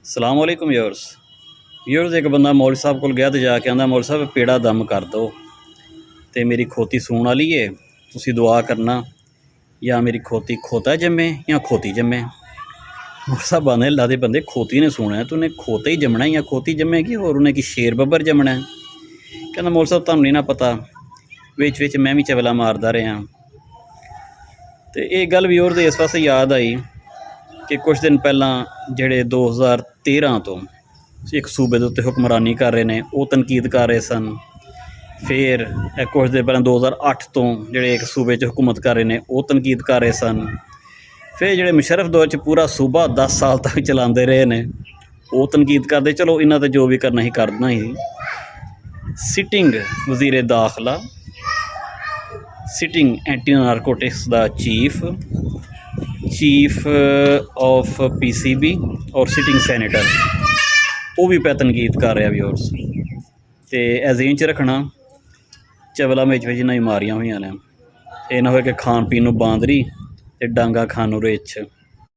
ਸਲਾਮ ਵਾਲੇਕੁਮ ਵੀਅਰਸ ਇੱਕ ਬੰਦਾ ਮੌਲਵੀ ਸਾਹਿਬ ਕੋਲ ਗਿਆ ਤੇ ਜਾ ਕੇ ਆਂਦਾ ਮੌਲਵੀ ਸਾਹਿਬ ਪੇੜਾ ਦਮ ਕਰ ਦਿਓ ਤੇ ਮੇਰੀ ਖੋਤੀ ਸੂਣ ਵਾਲੀ ਏ, ਤੁਸੀਂ ਦੁਆ ਕਰਨਾ ਜਾਂ ਮੇਰੀ ਖੋਤੀ ਖੋਤਾ ਜੰਮੇ ਜਾਂ ਖੋਤੀ ਜੰਮੇ। ਮੌਲਵੀ ਸਾਹਿਬ ਆਂਦੇ ਅੱਲਾ ਦੇ ਬੰਦੇ ਖੋਤੀ ਨੇ ਸੂਣਾ ਤੂੰ, ਉਹਨੇ ਖੋਤਾ ਹੀ ਜੰਮਣਾ ਜਾਂ ਖੋਤੀ ਜੰਮੇਗੀ, ਹੋਰ ਉਹਨੇ ਕੀ ਸ਼ੇਰ ਬੱਬਰ ਜੰਮਣਾ। ਕਹਿੰਦਾ ਮੌਲਵੀ ਸਾਹਿਬ ਤੁਹਾਨੂੰ ਨਹੀਂ ਨਾ ਪਤਾ, ਵਿੱਚ ਮੈਂ ਵੀ ਚਵਲਾ ਮਾਰਦਾ ਰਿਹਾ। ਤੇ ਇਹ ਗੱਲ ਵੀਅਰ ਦੇ ਇਸ ਪਾਸੇ ਯਾਦ ਆਈ ਕਿ ਕੁਛ ਦਿਨ ਪਹਿਲਾਂ ਜਿਹੜੇ 2013 ਤੋਂ ਇੱਕ ਸੂਬੇ ਦੇ ਉੱਤੇ ਹੁਕਮਰਾਨੀ ਕਰ ਰਹੇ ਨੇ ਉਹ ਤਨਕੀਦ ਕਰ ਰਹੇ ਸਨ। ਫਿਰ ਕੁਛ ਦਿਨ ਪਹਿਲਾਂ 2008 ਤੋਂ ਜਿਹੜੇ ਇੱਕ ਸੂਬੇ 'ਚ ਹੁਕੂਮਤ ਕਰ ਰਹੇ ਨੇ ਉਹ ਤਨਕੀਦ ਕਰ ਰਹੇ ਸਨ। ਫਿਰ ਜਿਹੜੇ ਮੁਸ਼ਰਫ ਦੌਰ 'ਚ ਪੂਰਾ ਸੂਬਾ 10 ਸਾਲ ਤੱਕ ਚਲਾਉਂਦੇ ਰਹੇ ਨੇ ਉਹ ਤਨਕੀਦ ਕਰਦੇ। ਚਲੋ ਇਹਨਾਂ 'ਤੇ ਜੋ ਵੀ ਕਰਨਾ ਹੀ ਕਰਨਾ ਹੀ। ਸਿਟਿੰਗ ਵਜ਼ੀਰ ਦਾਖਲਾ, sitting anti narcotics the chief of PCB ਔਰ ਸਿਟਿੰਗ ਸੈਨੇਟਰ ਉਹ ਵੀ ਪੈ ਤਨਕੀਦ ਕਰ ਰਿਹਾ ਵੀਅਰਸ। ਅਤੇ ਇਹ ਜ਼ੇਨ 'ਚ ਰੱਖਣਾ ਚਵਲਾ ਵਿੱਚ ਇਹਨਾਂ ਬਿਮਾਰੀਆਂ ਹੋਈਆਂ ਨੇ। ਇਹ ਨਾ ਹੋਏ ਕਿ ਖਾਣ ਪੀਣ ਨੂੰ ਬਾਂਦਰੀ ਅਤੇ ਡਾਂਗਾ ਖਾਣ ਨੂੰ ਰਿੱਛ।